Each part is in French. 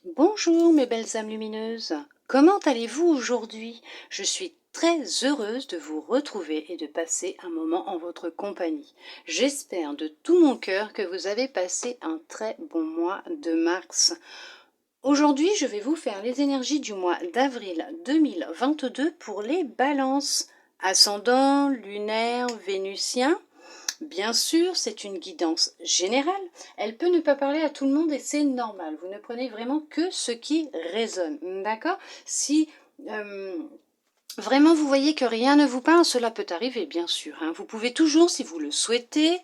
Bonjour mes belles âmes lumineuses, comment allez-vous aujourd'hui? Je suis très heureuse de vous retrouver et de passer un moment en votre compagnie. J'espère de tout mon cœur que vous avez passé un très bon mois de mars. Aujourd'hui, je vais vous faire les énergies du mois d'avril 2022 pour les balances. Ascendant, lunaire, vénusien. Bien sûr, c'est une guidance générale. Elle peut ne pas parler à tout le monde et c'est normal. Vous ne prenez vraiment que ce qui résonne. D'accord? Si vraiment vous voyez que rien ne vous parle, cela peut arriver, bien sûr. Hein. Vous pouvez toujours, si vous le souhaitez,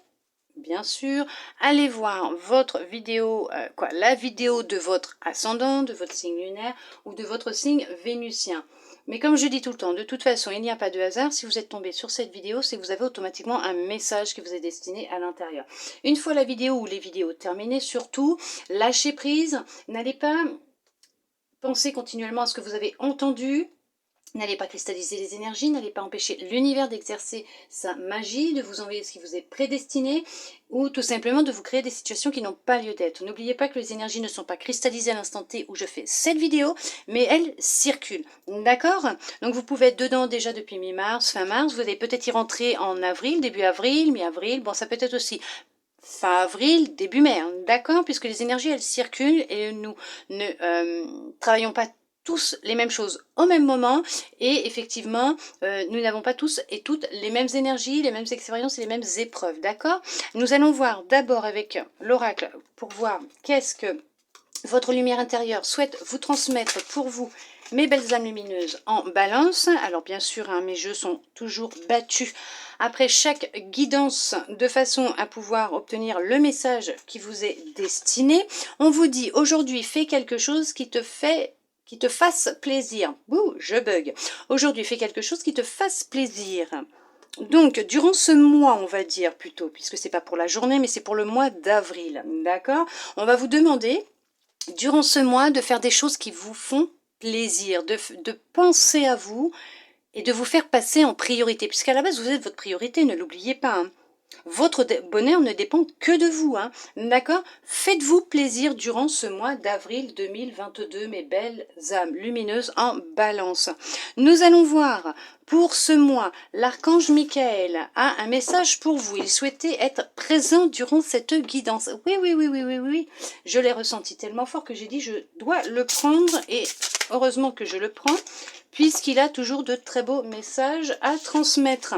bien sûr, aller voir votre vidéo, la vidéo de votre ascendant, de votre signe lunaire ou de votre signe vénusien. Mais comme je dis tout le temps, de toute façon, il n'y a pas de hasard. Si vous êtes tombé sur cette vidéo, c'est que vous avez automatiquement un message qui vous est destiné à l'intérieur. Une fois la vidéo ou les vidéos terminées, surtout, lâchez prise. N'allez pas penser continuellement à ce que vous avez entendu. N'allez pas cristalliser les énergies, n'allez pas empêcher l'univers d'exercer sa magie, de vous envoyer ce qui vous est prédestiné, ou tout simplement de vous créer des situations qui n'ont pas lieu d'être. N'oubliez pas que les énergies ne sont pas cristallisées à l'instant T où je fais cette vidéo, mais elles circulent. D'accord? Donc vous pouvez être dedans déjà depuis mi-mars, fin mars, vous allez peut-être y rentrer en avril, début avril, mi-avril, bon ça peut être aussi fin avril, début mai, hein, d'accord? Puisque les énergies elles circulent et nous ne travaillons pas tous les mêmes choses au même moment et effectivement nous n'avons pas tous et toutes les mêmes énergies, les mêmes expériences et les mêmes épreuves, d'accord? Nous allons voir d'abord avec l'oracle pour voir qu'est-ce que votre lumière intérieure souhaite vous transmettre pour vous, mes belles âmes lumineuses en balance. Alors bien sûr, hein, mes jeux sont toujours battus après chaque guidance de façon à pouvoir obtenir le message qui vous est destiné. On vous dit aujourd'hui, fais quelque chose qui te fasse plaisir. Ouh, je bug. Aujourd'hui, fais quelque chose qui te fasse plaisir. Donc, durant ce mois, on va dire plutôt, puisque c'est pas pour la journée, mais c'est pour le mois d'avril, d'accord? On va vous demander durant ce mois de faire des choses qui vous font plaisir, de penser à vous et de vous faire passer en priorité, puisqu'à la base vous êtes votre priorité, ne l'oubliez pas. Hein. Votre bonheur ne dépend que de vous, hein, d'accord? Faites-vous plaisir durant ce mois d'avril 2022, mes belles âmes lumineuses en balance. Nous allons voir pour ce mois, l'archange Michael a un message pour vous. Il souhaitait être présent durant cette guidance. Oui. Je l'ai ressenti tellement fort que j'ai dit je dois le prendre et heureusement que je le prends puisqu'il a toujours de très beaux messages à transmettre.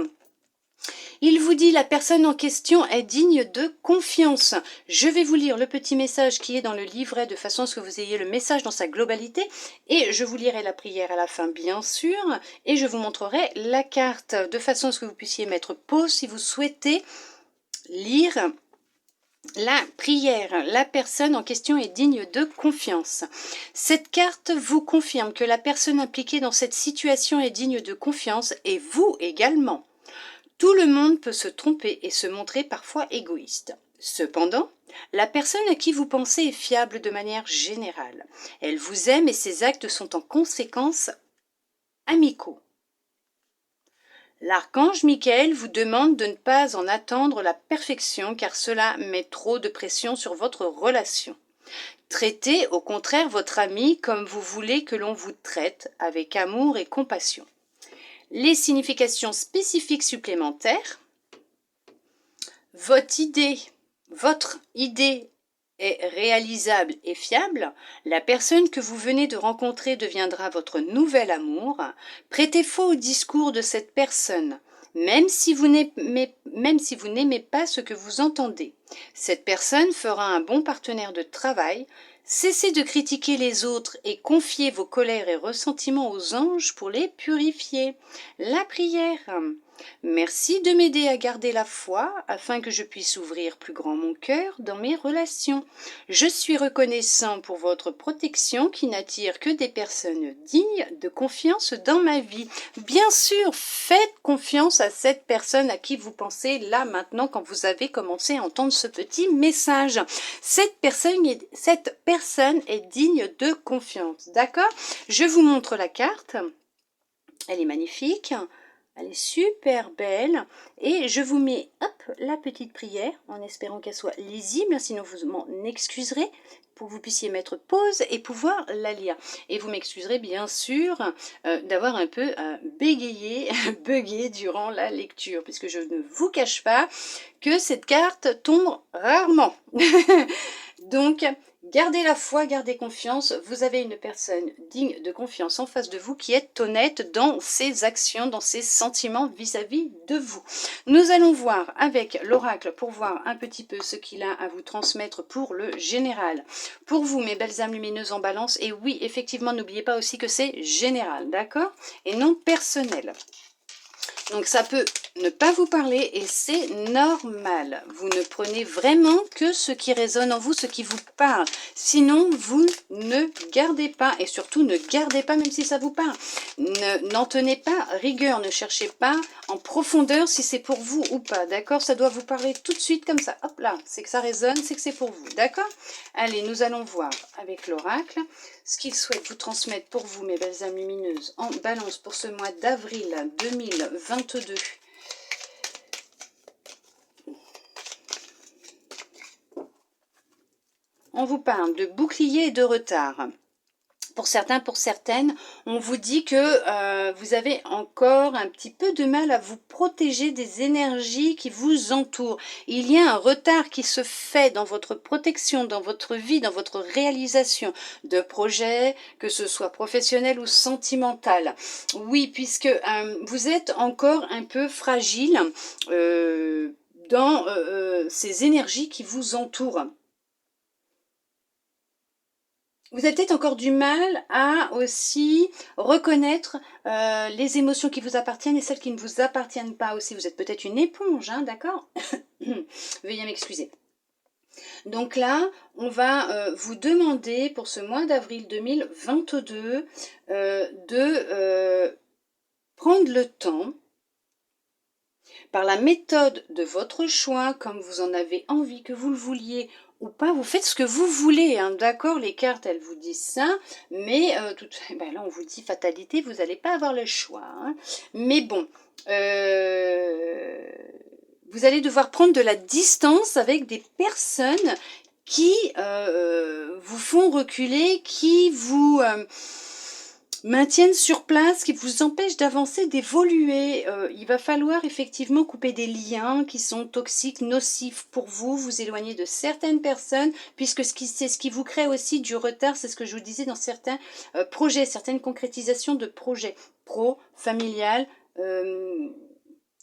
Il vous dit la personne en question est digne de confiance. Je vais vous lire le petit message qui est dans le livret de façon à ce que vous ayez le message dans sa globalité et je vous lirai la prière à la fin bien sûr et je vous montrerai la carte de façon à ce que vous puissiez mettre pause si vous souhaitez lire la prière. La personne en question est digne de confiance. Cette carte vous confirme que la personne impliquée dans cette situation est digne de confiance et vous également. Tout le monde peut se tromper et se montrer parfois égoïste. Cependant, la personne à qui vous pensez est fiable de manière générale. Elle vous aime et ses actes sont en conséquence amicaux. L'archange Michael vous demande de ne pas en attendre la perfection car cela met trop de pression sur votre relation. Traitez au contraire votre ami comme vous voulez que l'on vous traite, avec amour et compassion. Les significations spécifiques supplémentaires. Votre idée est réalisable et fiable. La personne que vous venez de rencontrer deviendra votre nouvel amour. Prêtez foi au discours de cette personne, même si vous n'aimez pas ce que vous entendez. Cette personne fera un bon partenaire de travail. Cessez de critiquer les autres et confiez vos colères et ressentiments aux anges pour les purifier. La prière. Merci de m'aider à garder la foi afin que je puisse ouvrir plus grand mon cœur dans mes relations. Je suis reconnaissant pour votre protection qui n'attire que des personnes dignes de confiance dans ma vie. Bien sûr, faites confiance à cette personne à qui vous pensez là maintenant quand vous avez commencé à entendre ce petit message. Cette personne est digne de confiance. D'accord? Je vous montre la carte. Elle est magnifique. Elle est super belle et je vous mets la petite prière en espérant qu'elle soit lisible, sinon vous m'en excuserez. pour que vous puissiez mettre pause et pouvoir la lire. Et vous m'excuserez bien sûr d'avoir un peu bégayé, bugué durant la lecture, puisque je ne vous cache pas que cette carte tombe rarement. Donc, gardez la foi, gardez confiance. Vous avez une personne digne de confiance en face de vous qui est honnête dans ses actions, dans ses sentiments vis-à-vis de vous. Nous allons voir avec l'oracle pour voir un petit peu ce qu'il a à vous transmettre pour le général. Pour vous, mes belles âmes lumineuses en balance, et oui, effectivement, n'oubliez pas aussi que c'est général, d'accord? Et non personnel. Donc ça peut ne pas vous parler et c'est normal. Vous ne prenez vraiment que ce qui résonne en vous, ce qui vous parle. Sinon, vous ne gardez pas et surtout ne gardez pas même si ça vous parle. N'en tenez pas rigueur, ne cherchez pas en profondeur si c'est pour vous ou pas. D'accord? Ça doit vous parler tout de suite comme ça. Hop là, c'est que ça résonne, c'est que c'est pour vous. D'accord? Allez, nous allons voir avec l'oracle ce qu'il souhaite vous transmettre pour vous, mes belles âmes lumineuses, en balance pour ce mois d'avril 2022. On vous parle de bouclier et de retard. Pour certains, pour certaines, on vous dit que vous avez encore un petit peu de mal à vous protéger des énergies qui vous entourent. Il y a un retard qui se fait dans votre protection, dans votre vie, dans votre réalisation de projets, que ce soit professionnel ou sentimental. Oui, puisque vous êtes encore un peu fragile dans ces énergies qui vous entourent. Vous avez peut-être encore du mal à aussi reconnaître les émotions qui vous appartiennent et celles qui ne vous appartiennent pas aussi. Vous êtes peut-être une éponge, hein, d'accord? Veuillez m'excuser. Donc là, on va vous demander pour ce mois d'avril 2022 de prendre le temps, par la méthode de votre choix, comme vous en avez envie, que vous le vouliez ou pas, vous faites ce que vous voulez, hein, d'accord? Les cartes, elles vous disent ça, mais ben là, on vous dit fatalité, vous n'allez pas avoir le choix. Hein. Mais bon, vous allez devoir prendre de la distance avec des personnes qui vous font reculer, qui vous maintiennent sur place, qui vous empêchent d'avancer, d'évoluer. Il va falloir effectivement couper des liens qui sont toxiques, nocifs pour vous, vous éloigner de certaines personnes, puisque c'est ce qui vous crée aussi du retard, c'est ce que je vous disais dans certains projets, certaines concrétisations de projets pro, familial,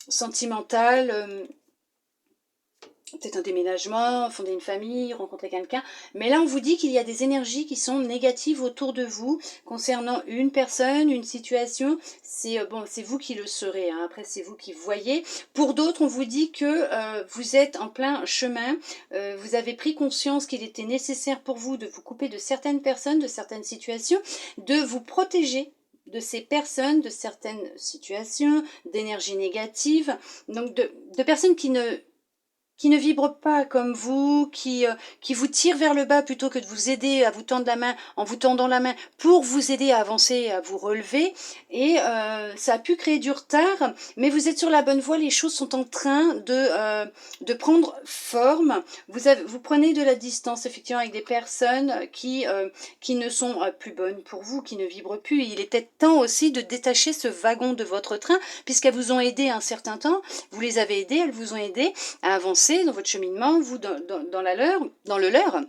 sentimental, peut-être un déménagement, fonder une famille, rencontrer quelqu'un. Mais là, on vous dit qu'il y a des énergies qui sont négatives autour de vous concernant une personne, une situation. C'est bon, c'est vous qui le saurez. Hein. Après, c'est vous qui voyez. Pour d'autres, on vous dit que vous êtes en plein chemin. Vous avez pris conscience qu'il était nécessaire pour vous de vous couper de certaines personnes, de certaines situations, de vous protéger de ces personnes, de certaines situations, d'énergie négative, donc de personnes qui ne vibrent pas comme vous, qui vous tirent vers le bas plutôt que de vous aider à vous tendre la main, en vous tendant la main pour vous aider à avancer, à vous relever. Et ça a pu créer du retard, mais vous êtes sur la bonne voie, les choses sont en train de prendre forme. Vous prenez de la distance, effectivement, avec des personnes qui ne sont plus bonnes pour vous, qui ne vibrent plus. Il était temps aussi de détacher ce wagon de votre train, puisqu'elles vous ont aidé un certain temps, vous les avez aidées, elles vous ont aidé à avancer dans votre cheminement, vous dans le leur,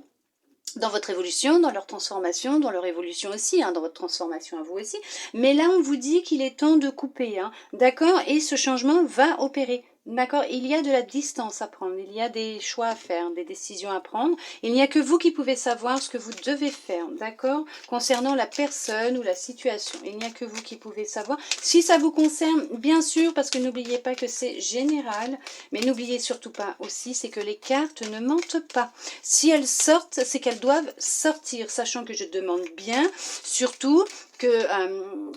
dans votre évolution, dans leur transformation, dans leur évolution aussi, hein, dans votre transformation à vous aussi. Mais là, on vous dit qu'il est temps de couper, hein, d'accord? Et ce changement va opérer. D'accord, il y a de la distance à prendre, il y a des choix à faire, des décisions à prendre. Il n'y a que vous qui pouvez savoir ce que vous devez faire, d'accord, concernant la personne ou la situation. Il n'y a que vous qui pouvez savoir. Si ça vous concerne, bien sûr, parce que n'oubliez pas que c'est général, mais n'oubliez surtout pas aussi, c'est que les cartes ne mentent pas. Si elles sortent, c'est qu'elles doivent sortir, sachant que je demande bien, surtout, que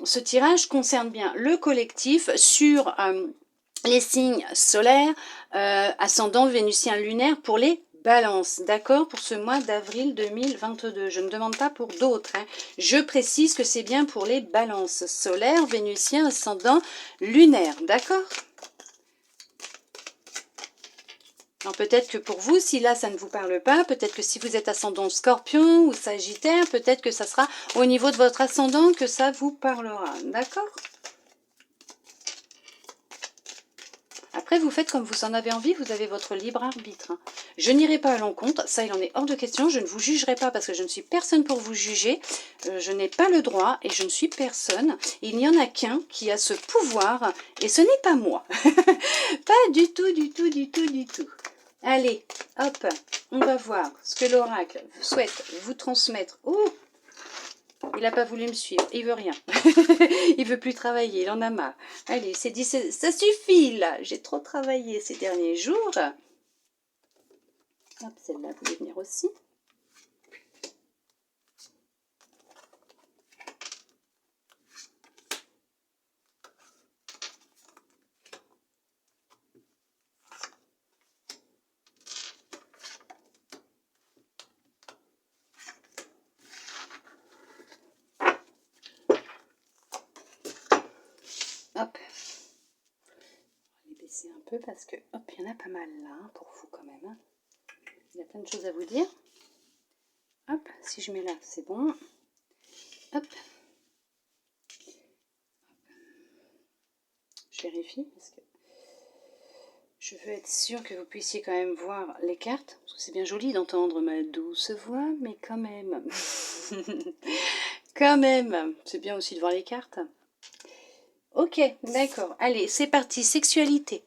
ce tirage concerne bien le collectif sur les signes solaires, ascendant vénusien lunaire pour les balances, d'accord, pour ce mois d'avril 2022. Je ne demande pas pour d'autres, hein. Je précise que c'est bien pour les balances solaires, vénusien, ascendant lunaire, d'accord? Alors peut-être que pour vous, si là ça ne vous parle pas, peut-être que si vous êtes ascendant Scorpion ou Sagittaire, peut-être que ça sera au niveau de votre ascendant que ça vous parlera, d'accord? Après, vous faites comme vous en avez envie, vous avez votre libre arbitre. Je n'irai pas à l'encontre, ça il en est hors de question, je ne vous jugerai pas parce que je ne suis personne pour vous juger, je n'ai pas le droit et je ne suis personne. Il n'y en a qu'un qui a ce pouvoir et ce n'est pas moi. Pas du tout, du tout, du tout, du tout. Allez, hop, on va voir ce que l'oracle souhaite vous transmettre. Oh, il n'a pas voulu me suivre, il veut rien. Il veut plus travailler, il en a marre. Allez, il s'est dit, ça suffit là, j'ai trop travaillé ces derniers jours. Hop, celle-là voulait venir aussi. Hop, on va les baisser un peu parce que, hop, il y en a pas mal là, hein, pour vous quand même. Hein. Il y a plein de choses à vous dire. Hop, si je mets là, c'est bon. Hop. Je vérifie parce que je veux être sûre que vous puissiez quand même voir les cartes. Parce que c'est bien joli d'entendre ma douce voix, mais quand même. Quand même. C'est bien aussi de voir les cartes. Ok, d'accord. Allez, c'est parti. Sexualité.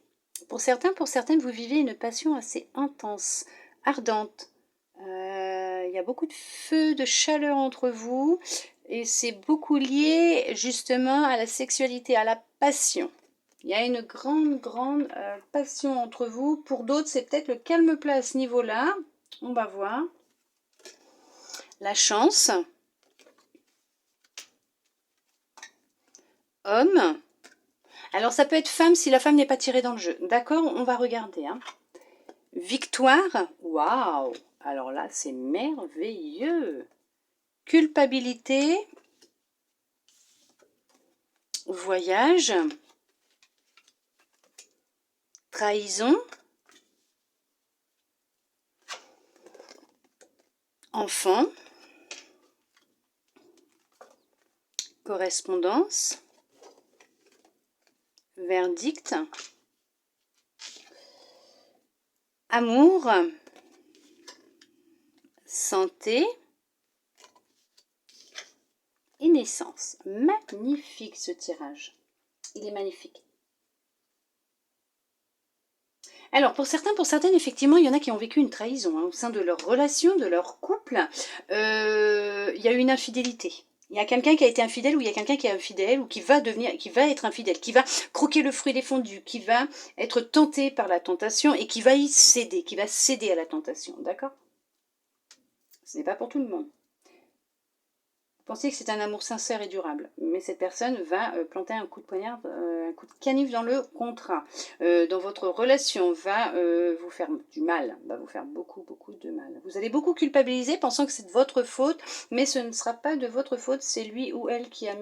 Pour certains, pour certaines, vous vivez une passion assez intense, ardente. Il y a beaucoup de feu, de chaleur entre vous. Et c'est beaucoup lié justement à la sexualité, à la passion. Il y a une grande, grande passion entre vous. Pour d'autres, c'est peut-être le calme plat à ce niveau-là. On va voir. La chance. Homme. Alors, ça peut être femme si la femme n'est pas tirée dans le jeu. D'accord, on va regarder. Hein. Victoire. Waouh. Alors là, c'est merveilleux. Culpabilité. Voyage. Trahison. Enfant. Correspondance. Verdict. Amour. Santé. Et naissance. Magnifique ce tirage. Il est magnifique. Alors, pour certains, pour certaines, effectivement, il y en a qui ont vécu une trahison hein, au sein de leur relation, de leur couple. Il y a eu une infidélité. Il y a quelqu'un qui a été infidèle ou il y a quelqu'un qui est infidèle ou qui va être infidèle, qui va croquer le fruit défendu, qui va être tenté par la tentation et qui va y céder, qui va céder à la tentation. D'accord? Ce n'est pas pour tout le monde. Pensez que c'est un amour sincère et durable, mais cette personne va planter un coup de poignard, un coup de canif dans le contrat, dans votre relation, va vous faire du mal, va vous faire beaucoup, beaucoup de mal. Vous allez beaucoup culpabiliser, pensant que c'est de votre faute, mais ce ne sera pas de votre faute, c'est lui ou elle qui a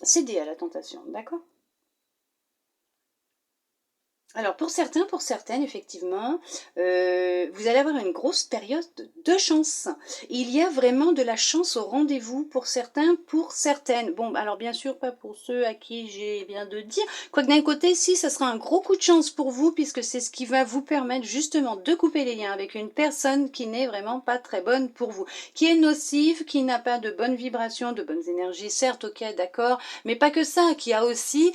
cédé à la tentation, d'accord ? Alors pour certains, pour certaines, effectivement, vous allez avoir une grosse période de chance. Il y a vraiment de la chance au rendez-vous pour certains, pour certaines. Bon, alors bien sûr, pas pour ceux à qui j'ai bien de dire. Quoique d'un côté, si, ça sera un gros coup de chance pour vous, puisque c'est ce qui va vous permettre justement de couper les liens avec une personne qui n'est vraiment pas très bonne pour vous, qui est nocive, qui n'a pas de bonnes vibrations, de bonnes énergies, certes, ok, d'accord, mais pas que ça, qui a aussi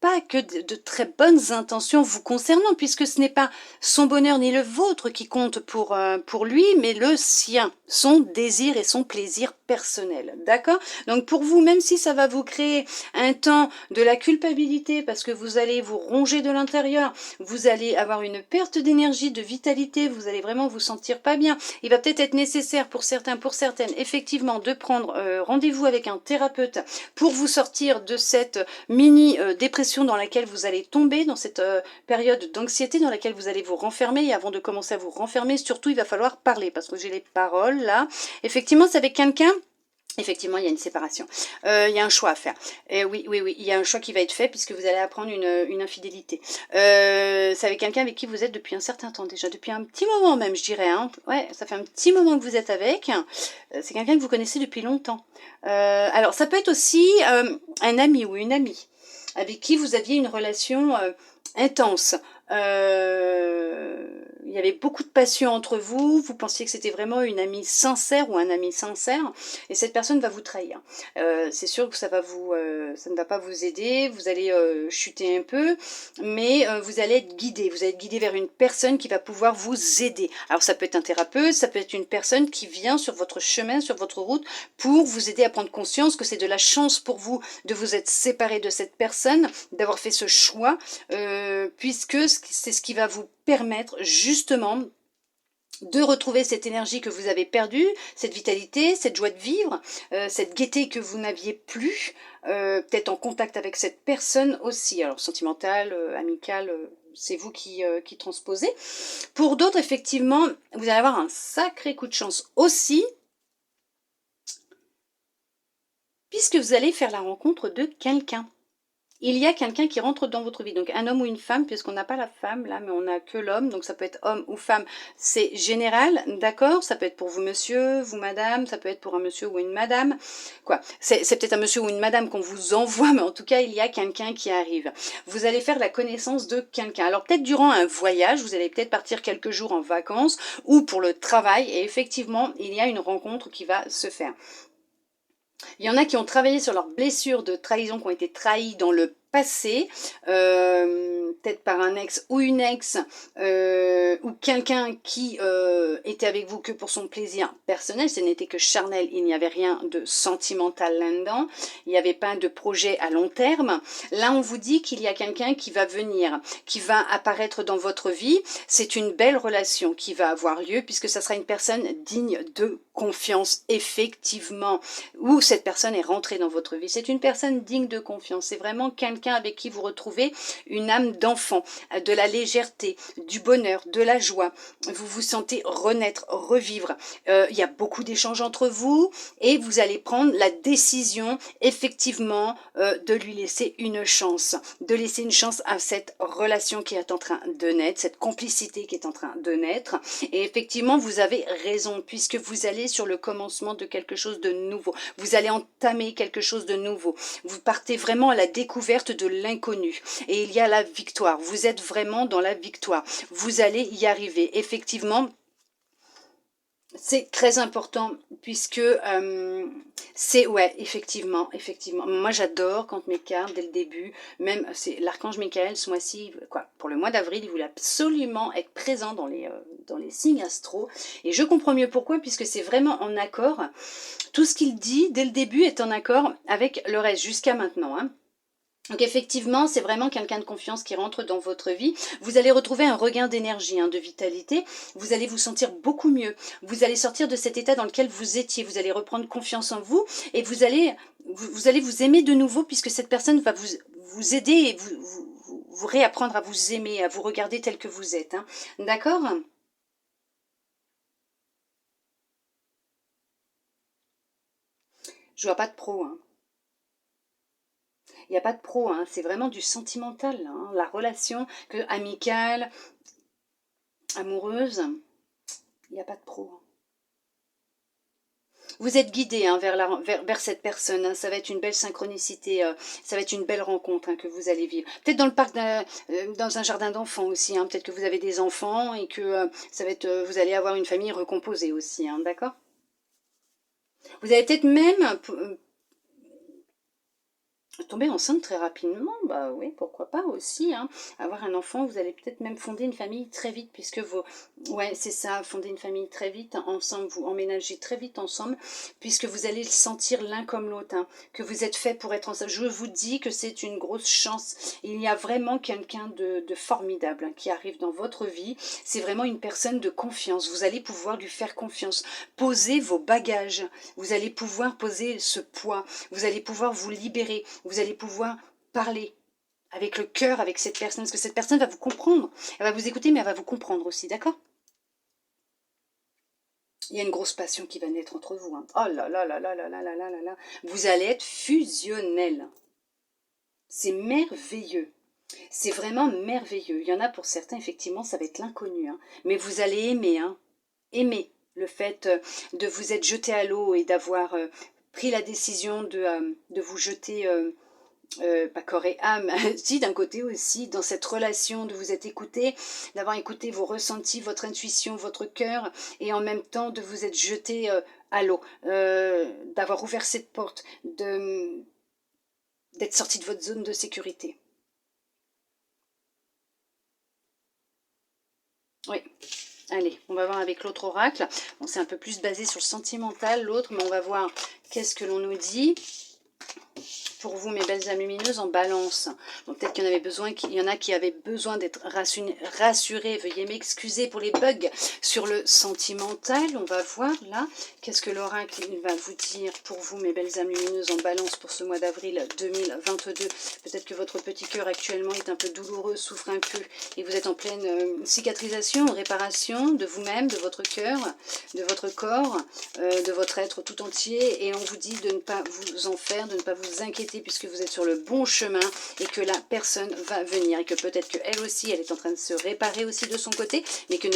pas que de très bonnes intentions vous concernant, puisque ce n'est pas son bonheur ni le vôtre qui compte pour lui, mais le sien, son désir et son plaisir personnel. D'accord? Donc pour vous, même si ça va vous créer un temps de la culpabilité, parce que vous allez vous ronger de l'intérieur, vous allez avoir une perte d'énergie, de vitalité, vous allez vraiment vous sentir pas bien, il va peut-être être nécessaire pour certains, pour certaines, effectivement, de prendre rendez-vous avec un thérapeute pour vous sortir de cette mini-dépression dans laquelle vous allez tomber, dans cette période d'anxiété dans laquelle vous allez vous renfermer. Et avant de commencer à vous renfermer, surtout, il va falloir parler, parce que j'ai les paroles là. Effectivement, c'est avec quelqu'un Effectivement, il y a une séparation. Il y a un choix à faire. Et oui, oui, oui, il y a un choix qui va être fait puisque vous allez apprendre une infidélité. C'est avec quelqu'un avec qui vous êtes depuis un certain temps déjà, depuis un petit moment même, je dirais. Hein. Ouais, ça fait un petit moment que vous êtes avec. C'est quelqu'un que vous connaissez depuis longtemps. Alors, ça peut être aussi un ami ou une amie avec qui vous aviez une relation intense. Il y avait beaucoup de passion entre vous, vous pensiez que c'était vraiment une amie sincère ou un ami sincère, et cette personne va vous trahir. C'est sûr que ça ne va pas vous aider, vous allez chuter un peu, mais vous allez être guidé vers une personne qui va pouvoir vous aider. Alors ça peut être un thérapeute, ça peut être une personne qui vient sur votre chemin, sur votre route, pour vous aider à prendre conscience que c'est de la chance pour vous de vous être séparé de cette personne, d'avoir fait ce choix, puisque c'est ce qui va vous permettre justement de retrouver cette énergie que vous avez perdue, cette vitalité, cette joie de vivre, cette gaieté que vous n'aviez plus, peut-être en contact avec cette personne aussi, alors sentimentale, amicale, c'est vous qui transposez. Pour d'autres, effectivement, vous allez avoir un sacré coup de chance aussi, puisque vous allez faire la rencontre de quelqu'un. Il y a quelqu'un qui rentre dans votre vie, donc un homme ou une femme, puisqu'on n'a pas la femme là, mais on n'a que l'homme, donc ça peut être homme ou femme, c'est général, d'accord? Ça peut être pour vous monsieur, vous madame, ça peut être pour un monsieur ou une madame, quoi. C'est peut-être un monsieur ou une madame qu'on vous envoie, mais en tout cas, il y a quelqu'un qui arrive. Vous allez faire la connaissance de quelqu'un. Alors peut-être durant un voyage, vous allez peut-être partir quelques jours en vacances, ou pour le travail, et effectivement, il y a une rencontre qui va se faire. Il y en a qui ont travaillé sur leurs blessures de trahison, qui ont été trahies dans le passé, peut-être par un ex ou une ex, ou quelqu'un qui était avec vous que pour son plaisir personnel, ce n'était que charnel, il n'y avait rien de sentimental là-dedans, il n'y avait pas de projet à long terme. Là, on vous dit qu'il y a quelqu'un qui va venir, qui va apparaître dans votre vie, c'est une belle relation qui va avoir lieu, puisque ça sera une personne digne de confiance, effectivement, où cette personne est rentrée dans votre vie. C'est une personne digne de confiance, c'est vraiment quelqu'un avec qui vous retrouvez une âme d'enfant, de la légèreté, du bonheur, de la joie. Vous vous sentez renaître, revivre. Il y a beaucoup d'échanges entre vous et vous allez prendre la décision effectivement de lui laisser une chance, de laisser une chance à cette relation qui est en train de naître, cette complicité qui est en train de naître. Et effectivement, vous avez raison, puisque vous allez sur le commencement de quelque chose de nouveau. Vous allez entamer quelque chose de nouveau. Vous partez vraiment à la découverte de l'inconnu. Et il y a la victoire. Vous êtes vraiment dans la victoire. Vous allez y arriver. Effectivement, c'est très important puisque c'est, ouais, effectivement, effectivement. Moi, j'adore quand mes cartes, dès le début, même c'est l'archange Michael, ce mois-ci, quoi, pour le mois d'avril, il voulait absolument être présent dans les signes astro. Et je comprends mieux pourquoi, puisque c'est vraiment en accord. Tout ce qu'il dit, dès le début, est en accord avec le reste, jusqu'à maintenant, hein. Donc effectivement, c'est vraiment quelqu'un de confiance qui rentre dans votre vie. Vous allez retrouver un regain d'énergie, hein, de vitalité. Vous allez vous sentir beaucoup mieux. Vous allez sortir de cet état dans lequel vous étiez. Vous allez reprendre confiance en vous et vous allez vous aimer de nouveau puisque cette personne va vous aider et vous réapprendre à vous aimer, à vous regarder tel que vous êtes. Hein. D'accord ? Je vois pas de pro, hein. Il n'y a pas de pro, hein, c'est vraiment du sentimental, hein, la relation amicale, amoureuse, il n'y a pas de pro. Vous êtes guidé hein, vers cette personne, hein, ça va être une belle synchronicité, ça va être une belle rencontre hein, que vous allez vivre. Peut-être dans le parc, dans un jardin d'enfants aussi, hein, peut-être que vous avez des enfants et que ça va être, vous allez avoir une famille recomposée aussi, hein, d'accord? Vous allez peut-être même tomber enceinte très rapidement, bah oui, pourquoi pas aussi, hein. Avoir un enfant, vous allez peut-être même fonder une famille très vite, puisque vous, ouais, c'est ça, fonder une famille très vite ensemble, vous emménagez très vite ensemble, puisque vous allez le sentir l'un comme l'autre, hein, que vous êtes fait pour être ensemble. Je vous dis que c'est une grosse chance. Il y a vraiment quelqu'un de formidable hein, qui arrive dans votre vie. C'est vraiment une personne de confiance. Vous allez pouvoir lui faire confiance. Posez vos bagages. Vous allez pouvoir poser ce poids. Vous allez pouvoir vous libérer. Vous allez pouvoir parler avec le cœur avec cette personne, parce que cette personne va vous comprendre. Elle va vous écouter, mais elle va vous comprendre aussi, d'accord? Il y a une grosse passion qui va naître entre vous. Hein. Oh là là là là là là là là là là. Vous allez être fusionnel. C'est merveilleux. C'est vraiment merveilleux. Il y en a pour certains, effectivement, ça va être l'inconnu. Hein. Mais vous allez aimer. Hein. Aimer le fait de vous être jeté à l'eau et d'avoir pris la décision de vous jeter... pas corps et âme, si d'un côté aussi, dans cette relation de vous être écouté, d'avoir écouté vos ressentis, votre intuition, votre cœur, et en même temps de vous être jeté à l'eau, d'avoir ouvert cette porte, d'être sorti de votre zone de sécurité. Oui. Allez, on va voir avec l'autre oracle. Bon, c'est un peu plus basé sur le sentimental, l'autre, mais on va voir qu'est-ce que l'on nous dit. Pour vous, mes belles âmes lumineuses, en balance. Donc peut-être qu'il y en a qui avaient besoin d'être rassurés. Veuillez m'excuser pour les bugs sur le sentimental. On va voir là, qu'est-ce que l'oracle va vous dire pour vous, mes belles âmes lumineuses, en balance pour ce mois d'avril 2022. Peut-être que votre petit cœur actuellement est un peu douloureux, souffre un peu, et vous êtes en pleine cicatrisation, réparation de vous-même, de votre cœur, de votre corps, de votre être tout entier. Et on vous dit de ne pas vous en faire, de ne pas vous inquiéter, puisque vous êtes sur le bon chemin et que la personne va venir et que peut-être qu'elle aussi, elle est en train de se réparer aussi de son côté, mais que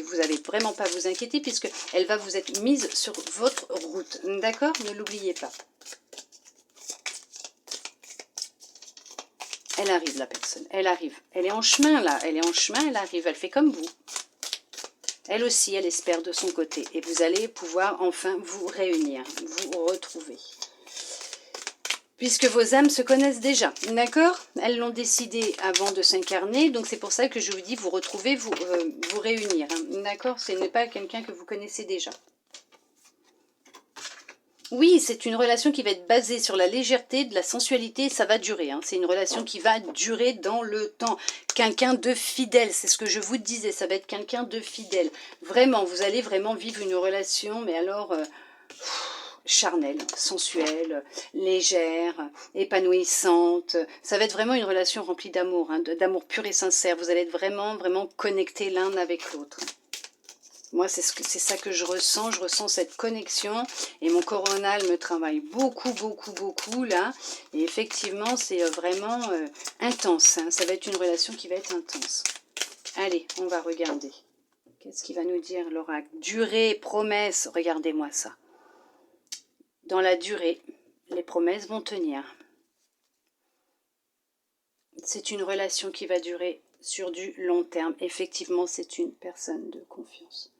vous avez vraiment pas à vous inquiéter puisque elle va vous être mise sur votre route. D'accord? Ne l'oubliez pas. Elle arrive, la personne. Elle arrive. Elle est en chemin, là. Elle est en chemin, elle arrive. Elle fait comme vous. Elle aussi, elle espère de son côté. Et vous allez pouvoir enfin vous réunir, vous retrouver. Puisque vos âmes se connaissent déjà, d'accord? Elles l'ont décidé avant de s'incarner, donc c'est pour ça que je vous dis, vous retrouvez, vous réunir, hein, d'accord? Ce n'est pas quelqu'un que vous connaissez déjà. Oui, c'est une relation qui va être basée sur la légèreté, de la sensualité, ça va durer. Hein. C'est une relation qui va durer dans le temps. Quelqu'un de fidèle, c'est ce que je vous disais, ça va être quelqu'un de fidèle. Vraiment, vous allez vraiment vivre une relation, mais alors... charnelle, sensuelle, légère, épanouissante. Ça va être vraiment une relation remplie d'amour, hein, d'amour pur et sincère. Vous allez être vraiment, vraiment connectés l'un avec l'autre. Moi, c'est ça que je ressens cette connexion et mon coronal me travaille beaucoup, beaucoup, beaucoup là. Et effectivement, c'est vraiment intense. Hein. Ça va être une relation qui va être intense. Allez, on va regarder. Qu'est-ce qu'il va nous dire l'oracle? Durée, promesse, regardez-moi ça. Dans la durée, les promesses vont tenir. C'est une relation qui va durer sur du long terme. Effectivement, c'est une personne de confiance.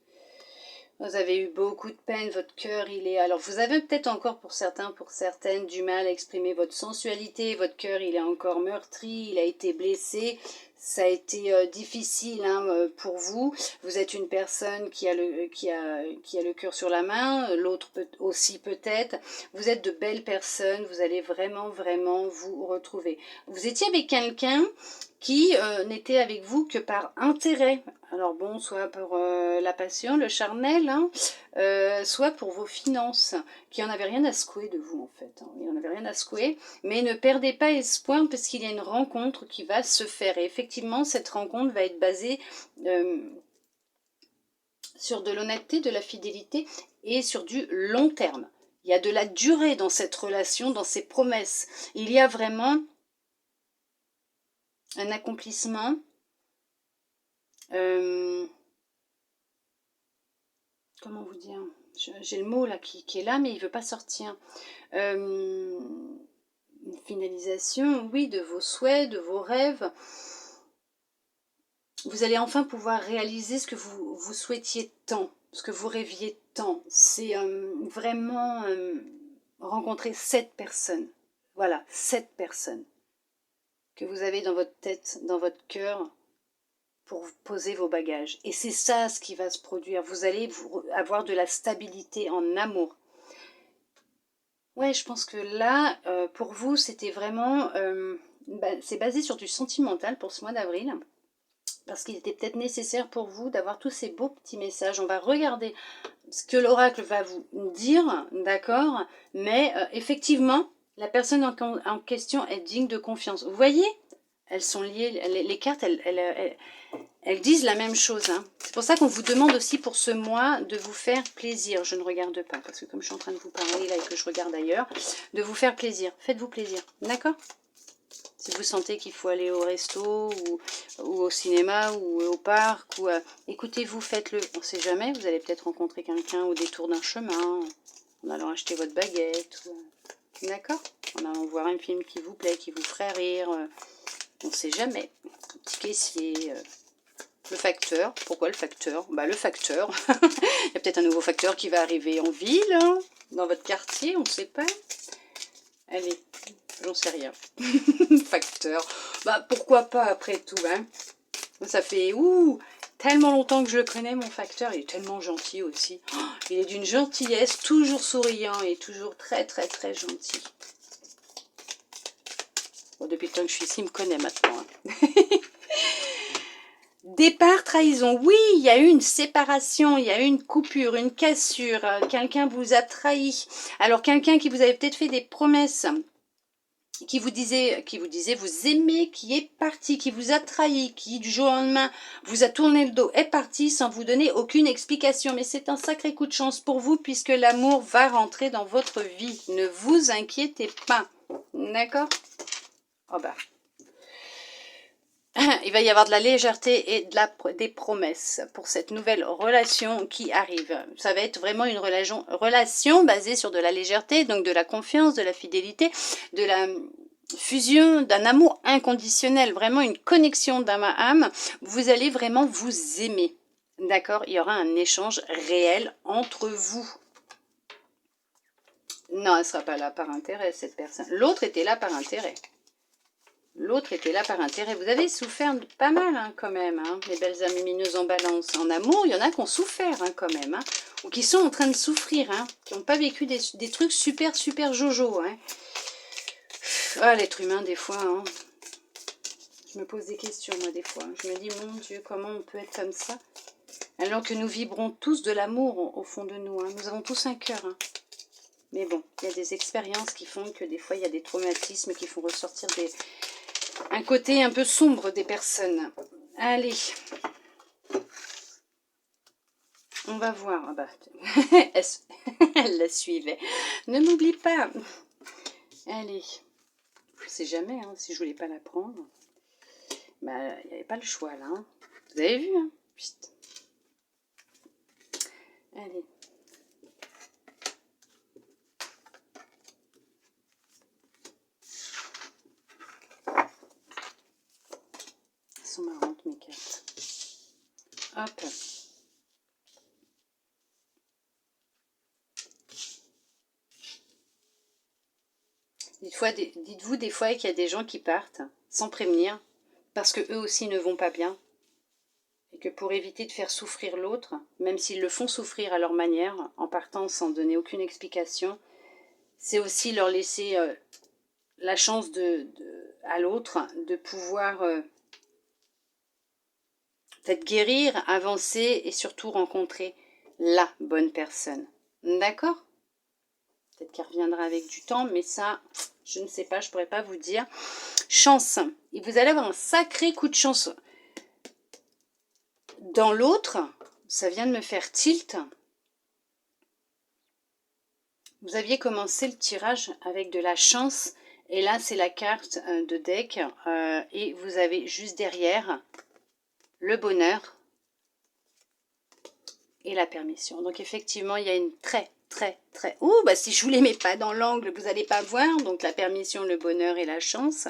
Vous avez eu beaucoup de peine, votre cœur, il est... Alors, vous avez peut-être encore pour certains, pour certaines, du mal à exprimer votre sensualité. Votre cœur, il est encore meurtri, il a été blessé. Ça a été difficile hein, pour vous. Vous êtes une personne qui a le cœur sur la main, l'autre aussi peut-être. Vous êtes de belles personnes, vous allez vraiment, vraiment vous retrouver. Vous étiez avec quelqu'un qui n'était avec vous que par intérêt. Alors bon, soit pour la passion, le charnel, hein, soit pour vos finances, qui en avaient rien à secouer de vous en fait. Hein. Il n'en avait rien à secouer, mais ne perdez pas espoir parce qu'il y a une rencontre qui va se faire. Et effectivement, cette rencontre va être basée sur de l'honnêteté, de la fidélité et sur du long terme. Il y a de la durée dans cette relation, dans ces promesses. Il y a vraiment un accomplissement. Comment vous dire? J'ai le mot là qui est là, mais il ne veut pas sortir. Une finalisation, oui, de vos souhaits, de vos rêves. Vous allez enfin pouvoir réaliser ce que vous souhaitiez tant, ce que vous rêviez tant. C'est vraiment rencontrer cette personne. Voilà, cette personne que vous avez dans votre tête, dans votre cœur, pour poser vos bagages. Et c'est ça ce qui va se produire. Vous allez avoir de la stabilité en amour. Ouais, je pense que là, pour vous, c'était vraiment... c'est basé sur du sentimental pour ce mois d'avril. Parce qu'il était peut-être nécessaire pour vous d'avoir tous ces beaux petits messages. On va regarder ce que l'oracle va vous dire, d'accord? Mais effectivement, la personne en question est digne de confiance. Vous voyez? elles sont liées, les cartes, elles disent la même chose. Hein. C'est pour ça qu'on vous demande aussi pour ce mois de vous faire plaisir. Je ne regarde pas, parce que comme je suis en train de vous parler là et que je regarde ailleurs, de vous faire plaisir. Faites-vous plaisir, d'accord? Si vous sentez qu'il faut aller au resto, ou au cinéma, ou au parc, ou écoutez-vous, faites-le. On ne sait jamais, vous allez peut-être rencontrer quelqu'un au détour d'un chemin, en allant acheter votre baguette, d'accord? En allant voir un film qui vous plaît, qui vous ferait rire, on ne sait jamais. Un petit caissier, le facteur. Pourquoi le facteur? Bah le facteur. Il y a peut-être un nouveau facteur qui va arriver en ville, hein, dans votre quartier, on ne sait pas. Allez, j'en sais rien. Facteur. Bah pourquoi pas après tout, hein. Ça fait tellement longtemps que je le connais, mon facteur. Il est tellement gentil aussi. Oh, il est d'une gentillesse, toujours souriant et toujours très très très gentil. Bon, depuis le temps que je suis ici, il me connaît maintenant. Hein. Départ, trahison. Oui, il y a eu une séparation, il y a eu une coupure, une cassure. Quelqu'un vous a trahi. Alors, quelqu'un qui vous avait peut-être fait des promesses, qui vous disait vous aimez, qui est parti, qui vous a trahi, qui du jour au lendemain vous a tourné le dos, est parti sans vous donner aucune explication. Mais c'est un sacré coup de chance pour vous puisque l'amour va rentrer dans votre vie. Ne vous inquiétez pas. D'accord? Oh bah... Il va y avoir de la légèreté et des promesses pour cette nouvelle relation qui arrive. Ça va être vraiment une relation basée sur de la légèreté, donc de la confiance, de la fidélité, de la fusion, d'un amour inconditionnel, vraiment une connexion d'âme à âme. Vous allez vraiment vous aimer. D'accord? Il y aura un échange réel entre vous. Non, elle ne sera pas là par intérêt, cette personne. L'autre était là par intérêt. L'autre était là par intérêt. Vous avez souffert pas mal, hein, quand même, hein, les belles âmes lumineuses en balance. En amour, il y en a qui ont souffert, hein, quand même, hein, ou qui sont en train de souffrir, hein, qui n'ont pas vécu des trucs super, super jojo. Hein. Ah, l'être humain, des fois, hein, je me pose des questions, moi, des fois. Je me dis, mon Dieu, comment on peut être comme ça? Alors que nous vibrons tous de l'amour au fond de nous. Hein. Nous avons tous un cœur. Hein. Mais bon, il y a des expériences qui font que des fois, il y a des traumatismes qui font ressortir un côté un peu sombre des personnes. Allez. On va voir. Ah bah, elle la suivait. Ne m'oublie pas. Allez. Je ne sais jamais hein, si je voulais pas la prendre. Bah, il n'y avait pas le choix là. Hein. Vous avez vu, hein? Psst. Allez. Elles sont marrantes mes cartes. Hop. Dites-vous des fois qu'il y a des gens qui partent sans prévenir parce que eux aussi ne vont pas bien et que pour éviter de faire souffrir l'autre, même s'ils le font souffrir à leur manière, en partant sans donner aucune explication, c'est aussi leur laisser la chance à l'autre de pouvoir peut-être guérir, avancer et surtout rencontrer la bonne personne. D'accord ? Peut-être qu'elle reviendra avec du temps, mais ça, je ne sais pas, je ne pourrais pas vous dire. Chance. Et vous allez avoir un sacré coup de chance. Dans l'autre, ça vient de me faire tilt. Vous aviez commencé le tirage avec de la chance. Et là, c'est la carte de deck. Et vous avez juste derrière le bonheur et la permission. Donc, effectivement, il y a une très... Ouh, bah si je vous les mets pas dans l'angle, vous n'allez pas voir. Donc la permission, le bonheur et la chance.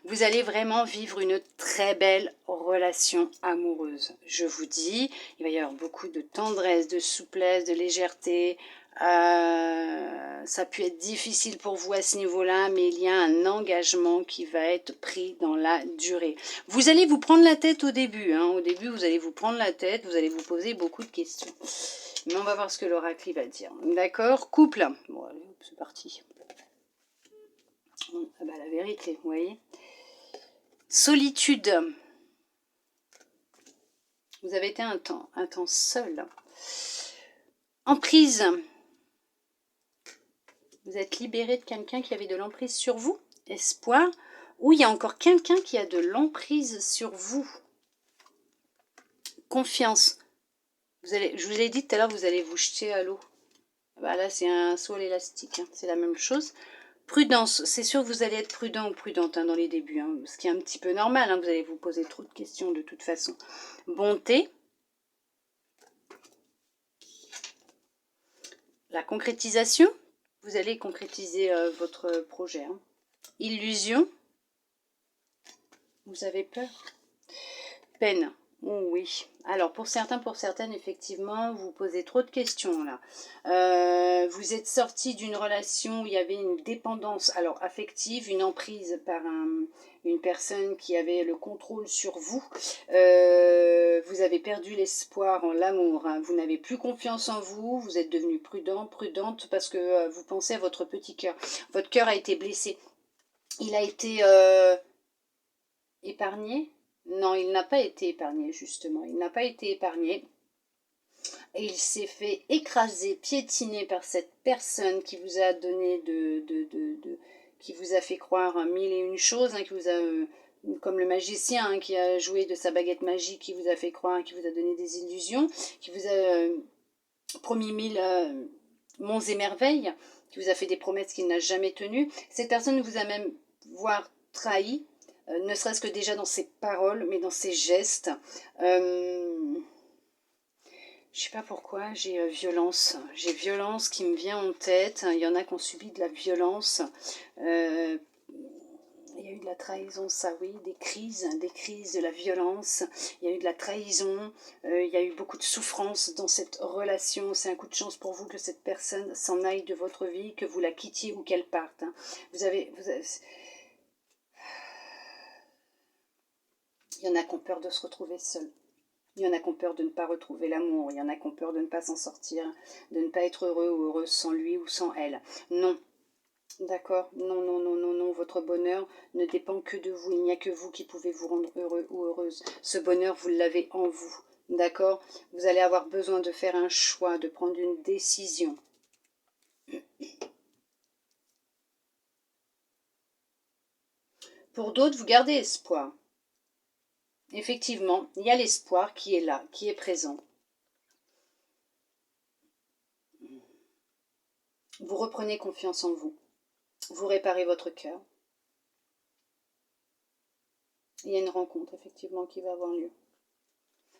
Vous allez vraiment vivre une très belle relation amoureuse. Je vous dis, il va y avoir beaucoup de tendresse, de souplesse, de légèreté. Ça peut être difficile pour vous à ce niveau-là, mais il y a un engagement qui va être pris dans la durée. Vous allez vous prendre la tête au début. Hein. Au début, vous allez vous prendre la tête, vous allez vous poser beaucoup de questions. Mais on va voir ce que l'oracle va dire. D'accord? Couple. Bon, allez, c'est parti. Ah bah, la vérité, vous voyez. Solitude. Vous avez été un temps seul. Emprise. Vous êtes libéré de quelqu'un qui avait de l'emprise sur vous. Espoir. ou il y a encore quelqu'un qui a de l'emprise sur vous. Confiance. Je vous ai dit tout à l'heure, vous allez vous jeter à l'eau. Bah là, c'est un saut à l'élastique, hein, c'est la même chose. Prudence, c'est sûr que vous allez être prudent ou prudente hein, dans les débuts, hein, ce qui est un petit peu normal, hein, vous allez vous poser trop de questions de toute façon. Bonté. La concrétisation, vous allez concrétiser votre projet. Hein. Illusion, vous avez peur. Peine, oh oui. Alors pour certains, pour certaines, effectivement, vous posez trop de questions là. Vous êtes sorti d'une relation où il y avait une dépendance, alors affective, une emprise par une personne qui avait le contrôle sur vous. Vous avez perdu l'espoir en l'amour. Hein. Vous n'avez plus confiance en vous. Vous êtes devenu prudent, prudente parce que vous pensez à votre petit cœur. Votre cœur a été blessé. Il a été épargné. Non, il n'a pas été épargné, justement. Il n'a pas été épargné. Et il s'est fait écraser, piétiner par cette personne qui vous a donné qui vous a fait croire mille et une choses, hein, qui vous a, comme le magicien hein, qui a joué de sa baguette magique, qui vous a fait croire, qui vous a donné des illusions, qui vous a promis mille monts et merveilles, qui vous a fait des promesses qu'il n'a jamais tenues. Cette personne vous a même voire trahi, ne serait-ce que déjà dans ses paroles, mais dans ses gestes. Je sais pas pourquoi, j'ai violence. J'ai violence qui me vient en tête. Il y en a qui ont subi de la violence. Il y a eu de la trahison, ça oui, des crises, de la violence. Il y a eu de la trahison. Il y a eu beaucoup de souffrance dans cette relation. C'est un coup de chance pour vous que cette personne s'en aille de votre vie, que vous la quittiez ou qu'elle parte. Hein. Il y en a qui ont peur de se retrouver seuls. Il y en a qui ont peur de ne pas retrouver l'amour. Il y en a qui ont peur de ne pas s'en sortir, de ne pas être heureux ou heureuse sans lui ou sans elle. Non. D'accord? Non, non, non, non, non. Votre bonheur ne dépend que de vous. Il n'y a que vous qui pouvez vous rendre heureux ou heureuse. Ce bonheur, vous l'avez en vous. D'accord? Vous allez avoir besoin de faire un choix, de prendre une décision. Pour d'autres, vous gardez espoir. Effectivement, il y a l'espoir qui est là, qui est présent. Vous reprenez confiance en vous. Vous réparez votre cœur. Il y a une rencontre, effectivement, qui va avoir lieu.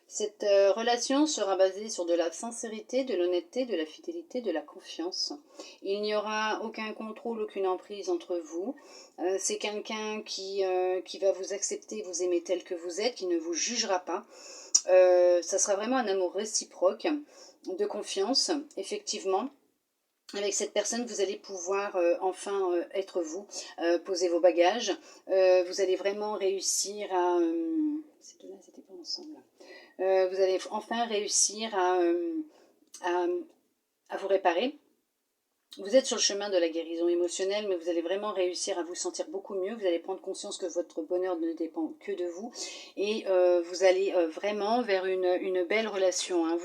Cette relation sera basée sur de la sincérité, de l'honnêteté, de la fidélité, de la confiance. Il n'y aura aucun contrôle, aucune emprise entre vous. C'est quelqu'un qui va vous accepter, vous aimer tel que vous êtes, qui ne vous jugera pas. Ça sera vraiment un amour réciproque, de confiance, effectivement. Avec cette personne, vous allez pouvoir enfin être vous, poser vos bagages. Vous allez vraiment réussir à... ces deux-là, ils n'étaient pas ensemble. Vous allez enfin réussir à vous réparer. Vous êtes sur le chemin de la guérison émotionnelle, mais vous allez vraiment réussir à vous sentir beaucoup mieux. Vous allez prendre conscience que votre bonheur ne dépend que de vous. Et vous allez vraiment vers une belle relation. Hein.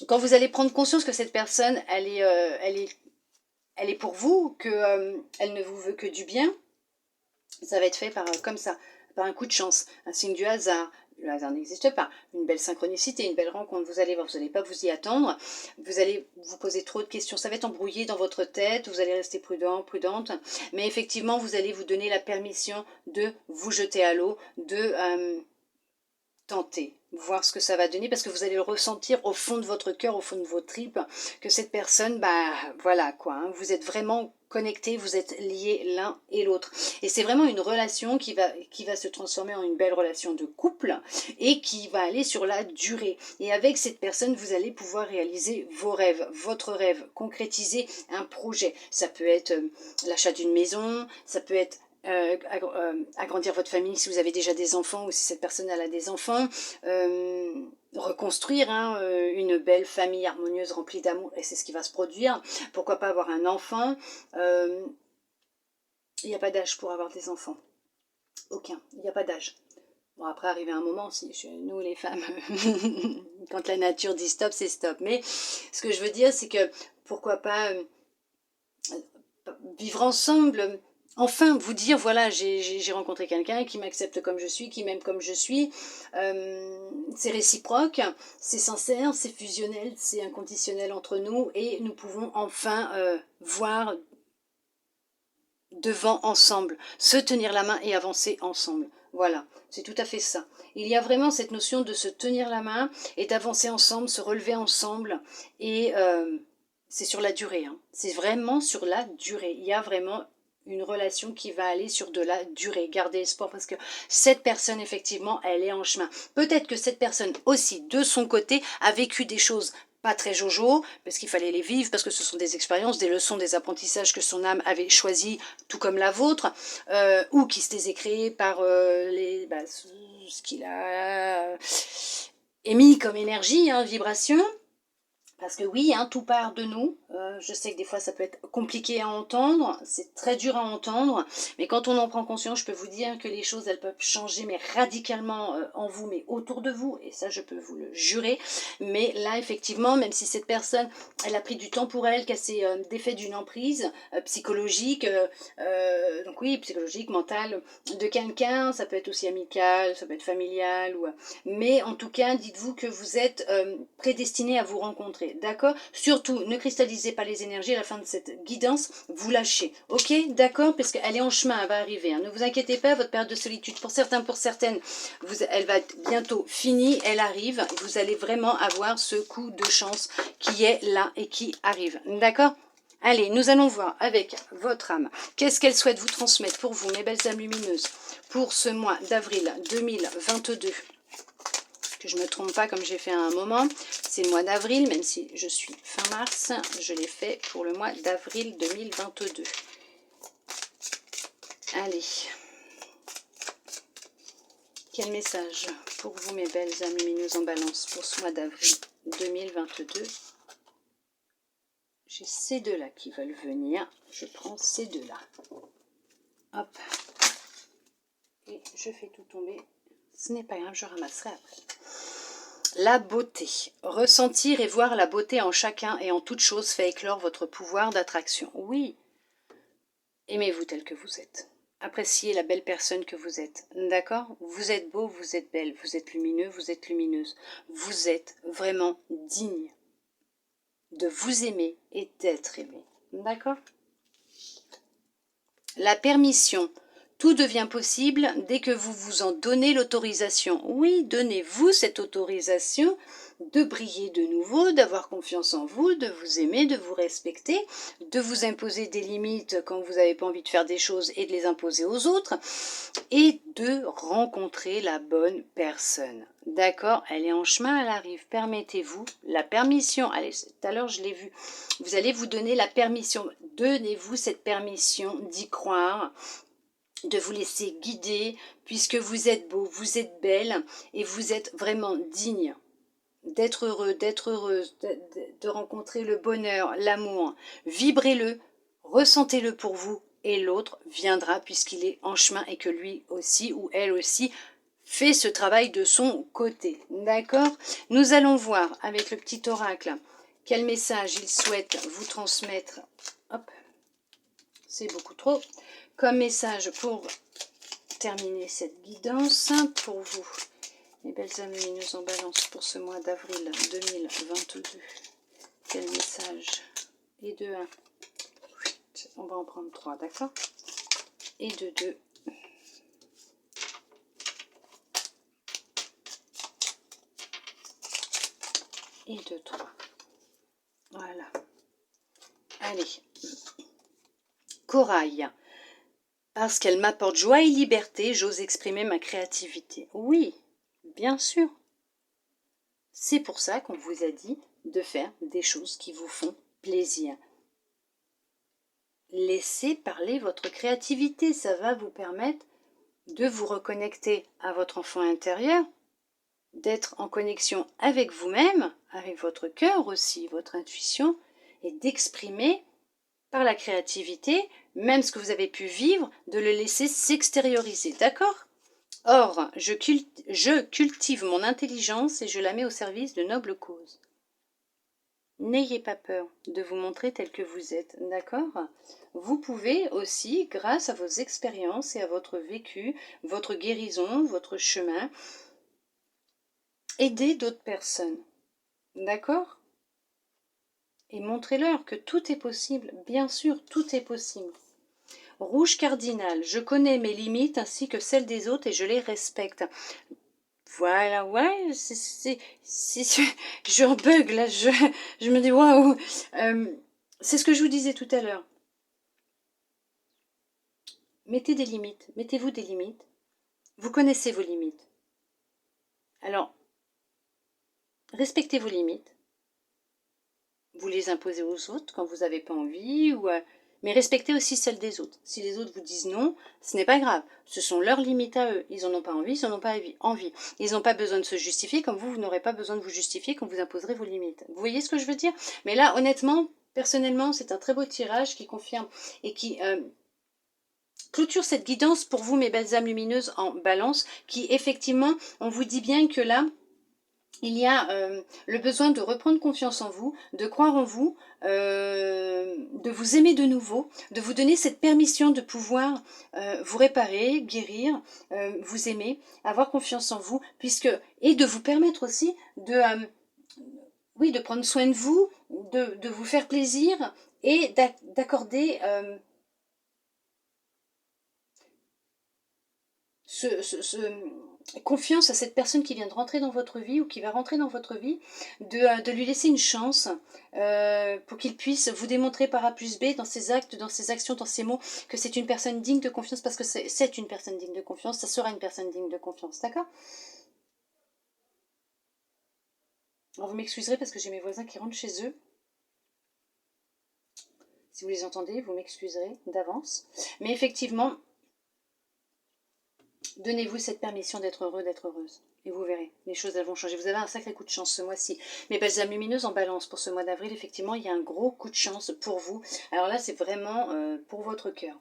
Quand vous allez prendre conscience que cette personne, elle est pour vous, qu'elle ne vous veut que du bien, ça va être fait comme ça, par un coup de chance, un signe du hasard. Le hasard n'existe pas. Une belle synchronicité, une belle rencontre, vous allez voir, vous n'allez pas vous y attendre. Vous allez vous poser trop de questions. Ça va être embrouillé dans votre tête. Vous allez rester prudent, prudente. Mais effectivement, vous allez vous donner la permission de vous jeter à l'eau, de tenter, voir ce que ça va donner, parce que vous allez le ressentir au fond de votre cœur, au fond de vos tripes, que cette personne, bah voilà quoi, hein, vous êtes vraiment connectés, vous êtes liés l'un et l'autre. Et c'est vraiment une relation qui va se transformer en une belle relation de couple et qui va aller sur la durée. Et avec cette personne, vous allez pouvoir réaliser vos rêves, votre rêve, concrétiser un projet. Ça peut être l'achat d'une maison, ça peut être agrandir votre famille si vous avez déjà des enfants ou si cette personne elle a des enfants, reconstruire hein, une belle famille harmonieuse remplie d'amour, et c'est ce qui va se produire. Pourquoi pas avoir un enfant? Il n'y a pas d'âge pour avoir des enfants, aucun, il n'y a pas d'âge. Bon, après, arriver à un moment, si chez nous, les femmes, quand la nature dit stop, c'est stop. Mais ce que je veux dire, c'est que pourquoi pas vivre ensemble enfin vous dire, voilà, j'ai rencontré quelqu'un qui m'accepte comme je suis, qui m'aime comme je suis, c'est réciproque, c'est sincère, c'est fusionnel, c'est inconditionnel entre nous, et nous pouvons enfin voir devant ensemble, se tenir la main et avancer ensemble. Voilà, c'est tout à fait ça. Il y a vraiment cette notion de se tenir la main et d'avancer ensemble, se relever ensemble, et c'est sur la durée, hein. C'est vraiment sur la durée. Il y a vraiment une relation qui va aller sur de la durée. Gardez espoir parce que cette personne, effectivement, elle est en chemin. Peut-être que cette personne aussi, de son côté, a vécu des choses pas très jojo, parce qu'il fallait les vivre, parce que ce sont des expériences, des leçons, des apprentissages que son âme avait choisi, tout comme la vôtre, ou qui s'étaient créés par ce qu'il a émis comme énergie, hein, vibration. Parce que oui, hein, tout part de nous. Je sais que des fois ça peut être compliqué à entendre, c'est très dur à entendre, mais quand on en prend conscience, je peux vous dire que les choses, elles peuvent changer, mais radicalement en vous, mais autour de vous, et ça je peux vous le jurer. Mais là, effectivement, même si cette personne, elle a pris du temps pour elle, qu'elle s'est défait d'une emprise psychologique, donc oui, psychologique, mentale, de quelqu'un, ça peut être aussi amical, ça peut être familial, mais en tout cas, dites-vous que vous êtes prédestiné à vous rencontrer. D'accord? Surtout, ne cristallisez pas les énergies à la fin de cette guidance, vous lâchez. Ok? D'accord? Parce qu'elle est en chemin, elle va arriver. Hein. Ne vous inquiétez pas, votre période de solitude, pour certains, pour certaines, elle va être bientôt finie, elle arrive. Vous allez vraiment avoir ce coup de chance qui est là et qui arrive. D'accord? Allez, nous allons voir avec votre âme. Qu'est-ce qu'elle souhaite vous transmettre pour vous, mes belles âmes lumineuses, pour ce mois d'avril 2022? Que je ne me trompe pas comme j'ai fait à un moment, c'est le mois d'avril, même si je suis fin mars, je l'ai fait pour le mois d'avril 2022. Allez, quel message pour vous, mes belles âmes lumineuses en balance, pour ce mois d'avril 2022? J'ai ces deux-là qui veulent venir, je prends ces deux-là. Hop, et je fais tout tomber, ce n'est pas grave, je ramasserai après. La beauté. Ressentir et voir la beauté en chacun et en toute chose fait éclore votre pouvoir d'attraction. Oui. Aimez-vous tel que vous êtes. Appréciez la belle personne que vous êtes. D'accord? Vous êtes beau, vous êtes belle, vous êtes lumineux, vous êtes lumineuse. Vous êtes vraiment digne de vous aimer et d'être aimé. D'accord? La permission. Tout devient possible dès que vous vous en donnez l'autorisation. Oui, donnez-vous cette autorisation de briller de nouveau, d'avoir confiance en vous, de vous aimer, de vous respecter, de vous imposer des limites quand vous n'avez pas envie de faire des choses et de les imposer aux autres, et de rencontrer la bonne personne. D'accord? Elle est en chemin, elle arrive. Permettez-vous la permission. Allez, tout à l'heure je l'ai vu. Vous allez vous donner la permission. Donnez-vous cette permission d'y croire, de vous laisser guider, puisque vous êtes beau, vous êtes belle, et vous êtes vraiment digne d'être heureux, d'être heureuse, de rencontrer le bonheur, l'amour. Vibrez-le, ressentez-le pour vous, et l'autre viendra puisqu'il est en chemin et que lui aussi ou elle aussi fait ce travail de son côté. D'accord? Nous allons voir avec le petit oracle quel message il souhaite vous transmettre. Hop, c'est beaucoup trop. Comme message pour terminer cette guidance pour vous, mes belles âmes lumineuses en balance, pour ce mois d'avril 2022. Quel message? Et de 1. On va en prendre 3, d'accord? Et de 2. Et de 3. Voilà. Allez. Corail. Parce qu'elle m'apporte joie et liberté, j'ose exprimer ma créativité. Oui, bien sûr. C'est pour ça qu'on vous a dit de faire des choses qui vous font plaisir. Laissez parler votre créativité, ça va vous permettre de vous reconnecter à votre enfant intérieur, d'être en connexion avec vous-même, avec votre cœur aussi, votre intuition, et d'exprimer par la créativité, même ce que vous avez pu vivre, de le laisser s'extérioriser, d'accord? Or, je cultive mon intelligence et je la mets au service de nobles causes. N'ayez pas peur de vous montrer tel que vous êtes, d'accord? Vous pouvez aussi, grâce à vos expériences et à votre vécu, votre guérison, votre chemin, aider d'autres personnes, d'accord? Et montrez-leur que tout est possible, bien sûr, tout est possible. Rouge cardinal, je connais mes limites ainsi que celles des autres et je les respecte. Voilà, ouais, je bug là, je me dis waouh. C'est ce que je vous disais tout à l'heure. Mettez des limites, mettez-vous des limites. Vous connaissez vos limites. Alors, respectez vos limites. Vous les imposez aux autres quand vous n'avez pas envie, mais respectez aussi celles des autres. Si les autres vous disent non, ce n'est pas grave. Ce sont leurs limites à eux. Ils n'en ont pas envie, ils n'en ont pas envie. Ils n'ont pas besoin de se justifier, comme vous n'aurez pas besoin de vous justifier quand vous imposerez vos limites. Vous voyez ce que je veux dire? Mais là, honnêtement, personnellement, c'est un très beau tirage qui confirme et qui clôture cette guidance pour vous, mes belles âmes lumineuses en balance, qui effectivement, on vous dit bien que là, il y a le besoin de reprendre confiance en vous, de croire en vous, de vous aimer de nouveau, de vous donner cette permission de pouvoir vous réparer, guérir, vous aimer, avoir confiance en vous, et de vous permettre aussi oui, de prendre soin de vous, de vous faire plaisir et d'accorder confiance à cette personne qui vient de rentrer dans votre vie ou qui va rentrer dans votre vie, de lui laisser une chance pour qu'il puisse vous démontrer par A plus B dans ses actes, dans ses actions, dans ses mots, que c'est une personne digne de confiance, parce que c'est une personne digne de confiance, ça sera une personne digne de confiance, d'accord? Alors vous m'excuserez parce que j'ai mes voisins qui rentrent chez eux. Si vous les entendez, vous m'excuserez d'avance. Mais effectivement, donnez-vous cette permission d'être heureux, d'être heureuse. Et vous verrez, les choses elles vont changer. Vous avez un sacré coup de chance ce mois-ci. Mes belles âmes lumineuses en balance pour ce mois d'avril, effectivement, il y a un gros coup de chance pour vous. Alors là, c'est vraiment pour votre cœur,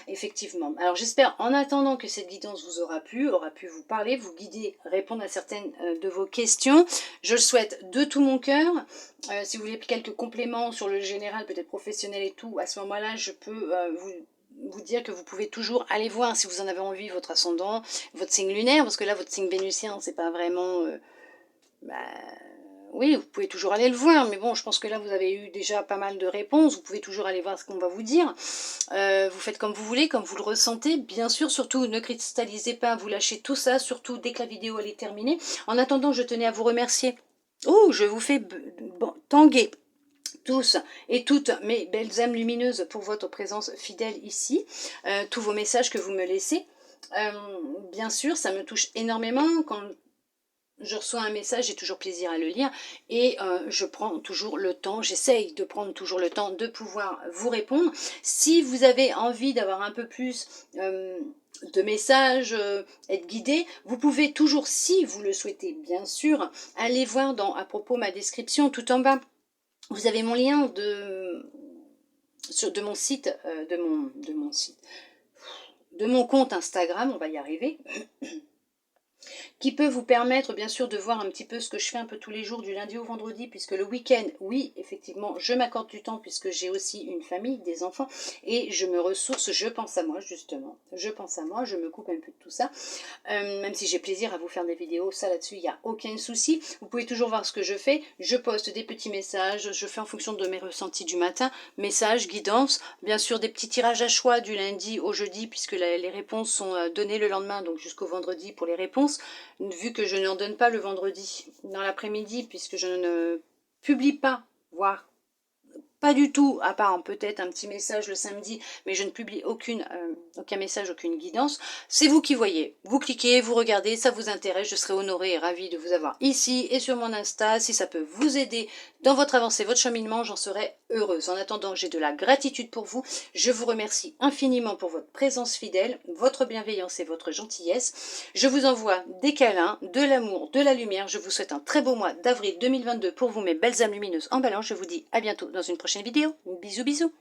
effectivement. Alors j'espère, en attendant que cette guidance vous aura pu vous parler, vous guider, répondre à certaines de vos questions. Je le souhaite de tout mon cœur. Si vous voulez quelques compléments sur le général, peut-être professionnel et tout, à ce moment-là, je peux vous dire que vous pouvez toujours aller voir si vous en avez envie votre ascendant, votre signe lunaire, parce que là votre signe vénusien c'est pas vraiment oui, vous pouvez toujours aller le voir, mais bon, je pense que là vous avez eu déjà pas mal de réponses, vous pouvez toujours aller voir ce qu'on va vous dire. Vous faites comme vous voulez, comme vous le ressentez, bien sûr, surtout ne cristallisez pas, vous lâchez tout ça, surtout dès que la vidéo elle est terminée. En attendant, je tenais à vous remercier. Oh, je vous fais tanguer tous et toutes mes belles âmes lumineuses pour votre présence fidèle ici, tous vos messages que vous me laissez. Bien sûr, ça me touche énormément quand je reçois un message, j'ai toujours plaisir à le lire et je prends toujours le temps, j'essaye de prendre toujours le temps de pouvoir vous répondre. Si vous avez envie d'avoir un peu plus de messages, être guidé, vous pouvez toujours, si vous le souhaitez bien sûr, aller voir à propos ma description tout en bas. Vous avez mon lien de mon site, de mon compte Instagram, on va y arriver, qui peut vous permettre bien sûr de voir un petit peu ce que je fais un peu tous les jours du lundi au vendredi, puisque le week-end, oui, effectivement, je m'accorde du temps puisque j'ai aussi une famille, des enfants, et je me ressource, je pense à moi justement, je pense à moi, je me coupe un peu de tout ça, même si j'ai plaisir à vous faire des vidéos, ça là-dessus, il n'y a aucun souci. Vous pouvez toujours voir ce que je fais, je poste des petits messages, je fais en fonction de mes ressentis du matin, messages, guidance, bien sûr des petits tirages à choix du lundi au jeudi, puisque les réponses sont données le lendemain, donc jusqu'au vendredi pour les réponses, vu que je n'en donne pas le vendredi dans l'après-midi, puisque je ne publie pas, voire pas du tout, à part peut-être un petit message le samedi, mais je ne publie aucun message, aucune guidance. C'est vous qui voyez. Vous cliquez, vous regardez, ça vous intéresse. Je serai honorée et ravie de vous avoir ici et sur mon Insta. Si ça peut vous aider dans votre avancée, votre cheminement, j'en serai heureuse. En attendant, j'ai de la gratitude pour vous. Je vous remercie infiniment pour votre présence fidèle, votre bienveillance et votre gentillesse. Je vous envoie des câlins, de l'amour, de la lumière. Je vous souhaite un très beau mois d'avril 2022 pour vous, mes belles âmes lumineuses en balance. Je vous dis à bientôt dans une prochaine vidéo. Bisous, bisous.